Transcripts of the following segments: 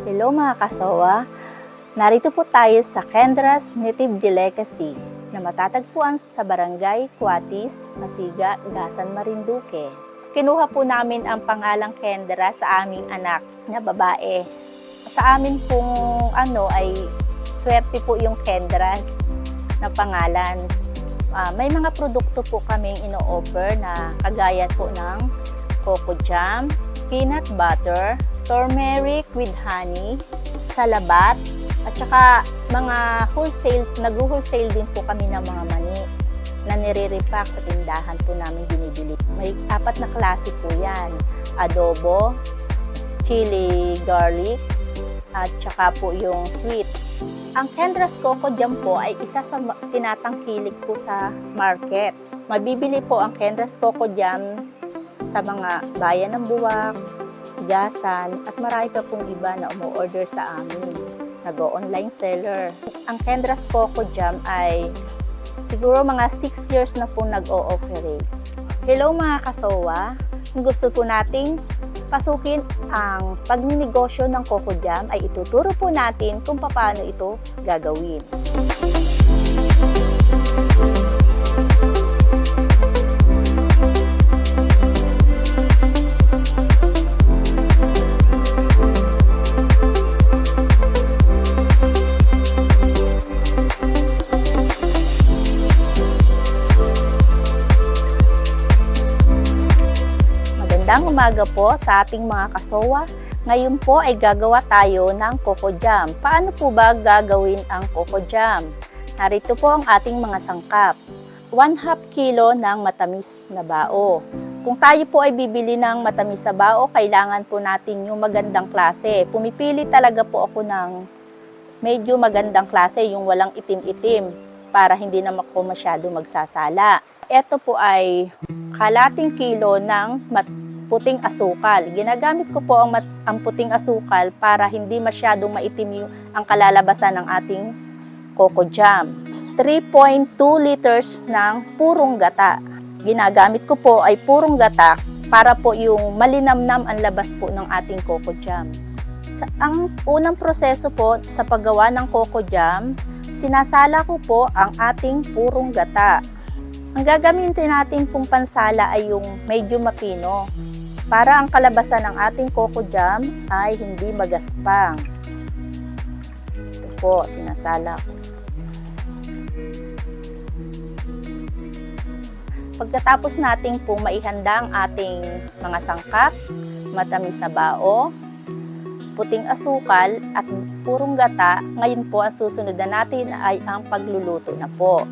Hello mga kasowa! Narito po tayo sa Kendra's Native Delicacy na matatagpuan sa Barangay Cuatis, Masiga, Gasan, Marinduque. Kinuha po namin ang pangalang Kendra sa aming anak na babae. Sa amin pong ay swerte po yung Kendras na pangalan. May mga produkto po kaming ino-offer na kagaya po ng coco jam, peanut butter, turmeric with honey, salabat, at saka mga wholesale, nag-wholesale din po kami ng mga mani na nire-repack sa tindahan po namin binibili. May 4 na klase po yan. Adobo, chili garlic, at saka po yung sweet. Ang Kendra's Coco Jam po ay isa sa tinatangkilik po sa market. Mabibili po ang Kendra's Coco Jam sa mga bayan ng Buwak, Gasan, at marami pa pong iba na umu-order sa amin. Nag-o-online seller. Ang Kendra's Coco Jam ay siguro mga 6 years na po nag-o-operate. Hello mga kasowa! Kung gusto po nating pasukin ang pagninegosyo ng Coco Jam, ay ituturo po natin kung paano ito gagawin. Magandang umaga po sa ating mga kasowa. Ngayon po ay gagawa tayo ng Coco Jam. Paano po ba gagawin ang Coco Jam? Narito po ang ating mga sangkap. 1/2 kilo ng matamis na bao. Kung tayo po ay bibili ng matamis na bao, kailangan po natin yung magandang klase. Pumipili talaga po ako ng medyo magandang klase, yung walang itim-itim, para hindi naman ako masyado magsasala. Ito po ay kalating kilo ng puting asukal. Ginagamit ko po ang puting asukal para hindi masyadong maitim ang kalalabasan ng ating Coco Jam. 3.2 liters ng purong gata. Ginagamit ko po ay purong gata para po yung malinamnam ang labas po ng ating Coco Jam. Ang unang proseso po sa paggawa ng Coco Jam, sinasala ko po ang ating purong gata. Ang gagamitin natin pong pansala ay yung medyo mapino, para ang kalabasan ng ating Coco Jam ay hindi magaspang. Ito po, sinasala ko. Pagkatapos nating po maihanda ang ating mga sangkap, matamis na bao, puting asukal at purong gata, ngayon po ang susunod na natin ay ang pagluluto na po.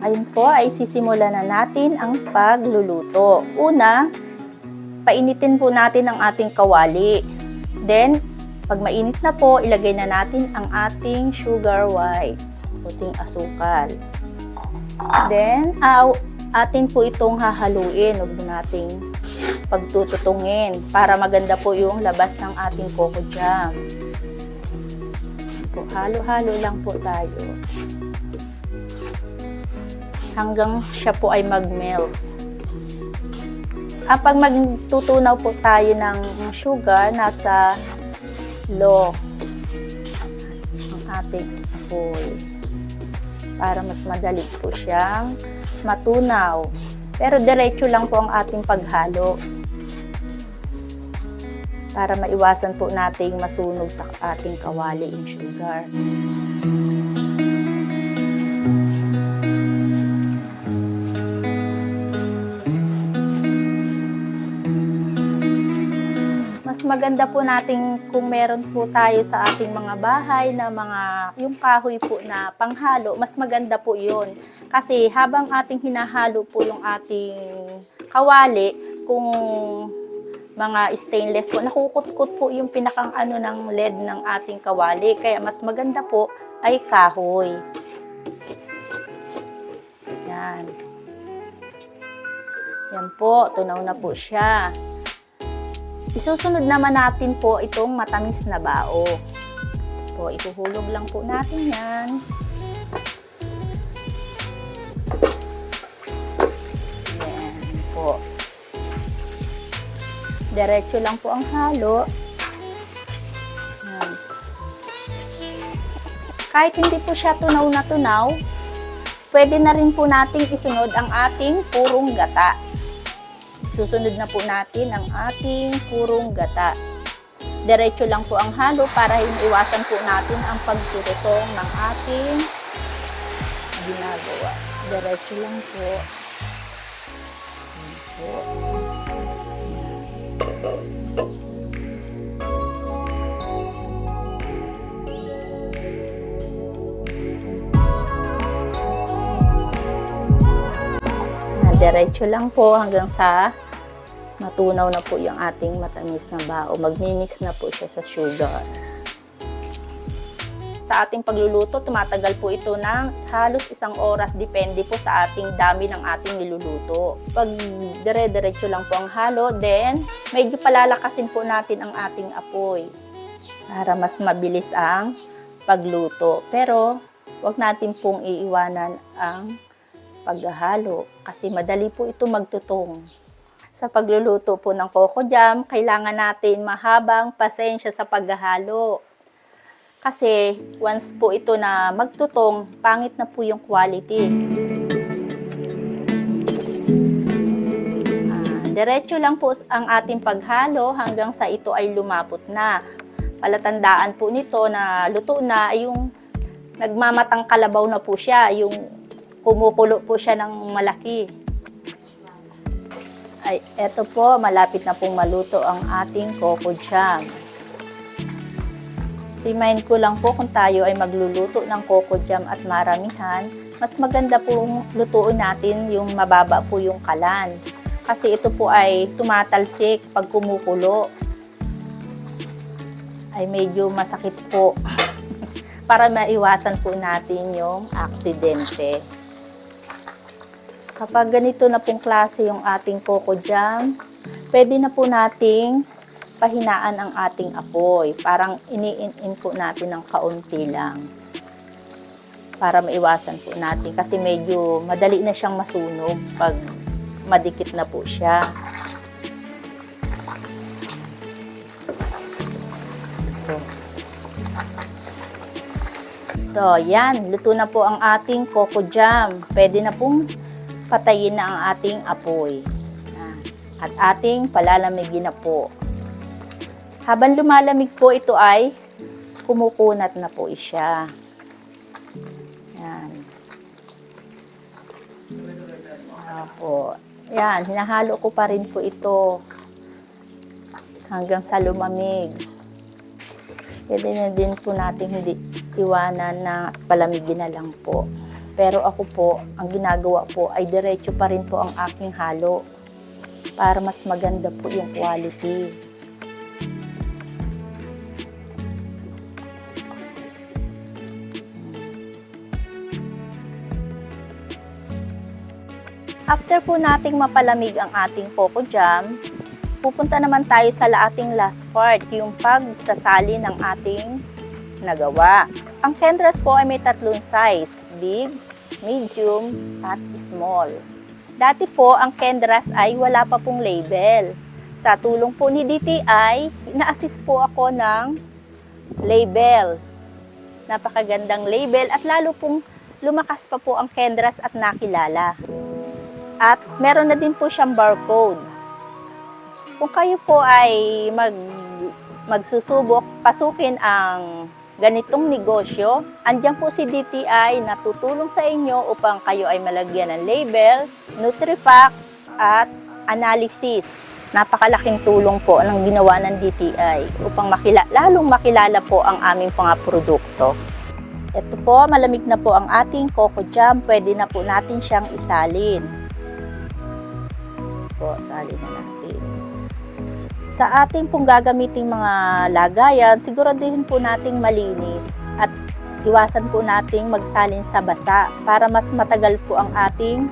Ngayon po ay sisimulan na natin ang pagluluto. Una, painitin po natin ang ating kawali. Then, pag mainit na po, ilagay na natin ang ating sugar white, puting asukal. Then, atin po itong hahaluin. Huwag nating pagtututungin para maganda po yung labas ng ating Coco Jam. Po, halo-halo lang po tayo hanggang siya po ay mag-melt. Pag magtutunaw po tayo ng sugar, nasa low ang ating apoy para mas madali po siyang matunaw. Pero diretso lang po ang ating paghalo para maiwasan po nating masunog sa ating kawali yung sugar. Mas maganda po natin kung meron po tayo sa ating mga bahay na yung kahoy po na panghalo, mas maganda po yun. Kasi habang ating hinahalo po yung ating kawali, kung mga stainless po, nakukutkot po yung pinakang ng led ng ating kawali. Kaya mas maganda po ay kahoy. Yan. Yan po, tunaw na po siya. Isusunod naman natin po itong matamis na bao. Po, ihuhulog lang po natin yan. Yan po. Diretso lang po ang halo. Yan. Kahit hindi po siya tunaw na tunaw, pwede na rin po nating isunod ang ating purong gata. Susunod na po natin ang ating purong gata. Diretso lang po ang halo para iwasan po natin ang pagtutong ng ating ginagawa. Diretso lang po. Diretso lang po hanggang sa matunaw na po yung ating matamis na bao. Magmimix na po siya sa sugar. Sa ating pagluluto, tumatagal po ito ng halos 1 oras. Depende po sa ating dami ng ating niluluto. Pag dire-diretso lang po ang halo, then medyo palalakasin po natin ang ating apoy para mas mabilis ang pagluto. Pero wag natin pong iiwanan ang paghahalo kasi madali po ito magtutong. Sa pagluluto po ng Coco Jam, kailangan natin mahabang pasensya sa paghahalo. Kasi once po ito na magtutong, pangit na po yung quality. Diretso lang po ang ating paghalo hanggang sa ito ay lumapot na. Palatandaan po nito na luto na ay yung nagmamatang kalabaw na po siya, yung kumukulo po siya ng malaki. Ay, eto po, malapit na pong maluto ang ating Coco Jam. Remind ko lang po kung tayo ay magluluto ng Coco Jam at maramihan, mas maganda pong lutuin natin yung mababa po yung kalan. Kasi ito po ay tumatalsik pag kumukulo. Ay medyo masakit po. Para maiwasan po natin yung aksidente. Kapag ganito na pong klase yung ating Coco Jam, pwede na po nating pahinaan ang ating apoy. Parang iniin po natin ng kaunti lang. Para maiwasan po natin. Kasi medyo madali na siyang masunog pag madikit na po siya. So, yan. Luto na po ang ating Coco Jam. Pwede na pong patayin na ang ating apoy. At ating palalamigin na po. Habang lumalamig po ito ay kumukunat na po siya. Yan. Opo. Yan, hinahalo ko pa rin po ito hanggang sa lumamig. Pwede na din po natin hindi iwanan na palamigin na lang po. Pero ako po, ang ginagawa po ay diretso pa rin po ang aking halo para mas maganda po yung quality. After po nating mapalamig ang ating Coco Jam, pupunta naman tayo sa ating last part, yung pagsasali ng ating nagawa. Ang Kendras po ay may 3 size, big, medium, at small. Dati po, ang Kendras ay wala pa pong label. Sa tulong po ni DTI, na-assist po ako ng label. Napakagandang label at lalo pong lumakas pa po ang Kendras at nakilala. At meron na din po siyang barcode. Kung kayo po ay magsusubok, pasukin ang ganitong negosyo, andyan po si DTI na tutulong sa inyo upang kayo ay malagyan ng label, Nutrifacts at analysis. Napakalaking tulong po ang ginawa ng DTI upang lalong makilala po ang aming mga produkto. Ito po, malamig na po ang ating Coco Jam. Pwede na po natin siyang isalin. Ito po, salin na natin. Sa ating pong gagamiting mga lagayan, siguraduhin po nating malinis at iwasan po nating magsalin sa basa para mas matagal po ang ating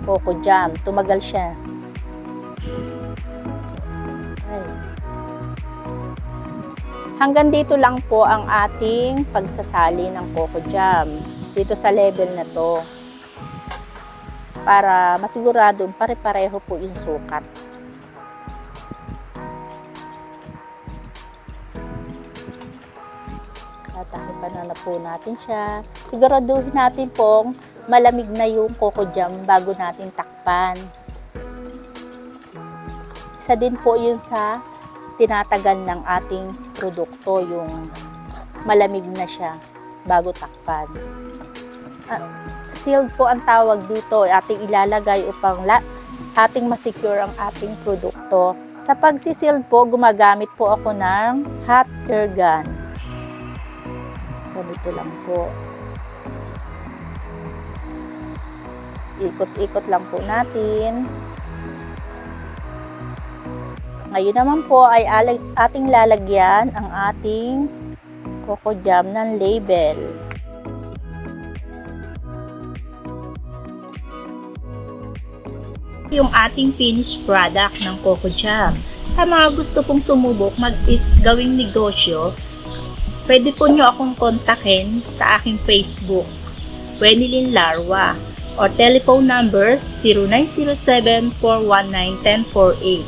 Coco Jam. Tumagal siya. Ay. Hanggang dito lang po ang ating pagsasali ng Coco Jam. Dito sa level na to. Para masiguradong pare-pareho po yung sukat. Tatakipan na po natin siya. Siguraduhin natin pong malamig na yung coco jam bago natin takpan. Isa din po yun sa tinatagal ng ating produkto, yung malamig na siya bago takpan. Sealed po ang tawag dito, ating ilalagay upang ating masecure ang ating produkto. Sa pagsisealed po, gumagamit po ako ng hot air gun. Ganito lang po. Ikot-ikot lang po natin. Ngayon naman po ay ating lalagyan ang ating coco jam ng label. Yung ating finished product ng coco jam. Sa mga gusto pong sumubok gawing negosyo, pwede po nyo akong kontakin sa aking Facebook, Wenilyn Larwa, or telephone numbers 0907-419-1048.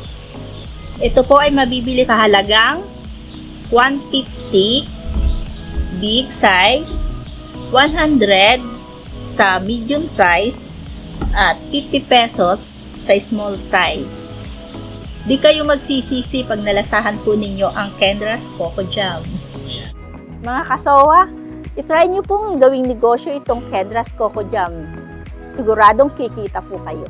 Ito po ay mabibili sa halagang 150 big size, 100 sa medium size, at 50 pesos sa small size. Di kayo magsisisi pag nalasahan po ninyo ang Kendra's Coco Jam. Mga kasowa, itry nyo pong gawing negosyo itong Kendra's Coco Jam. Siguradong kikita po kayo.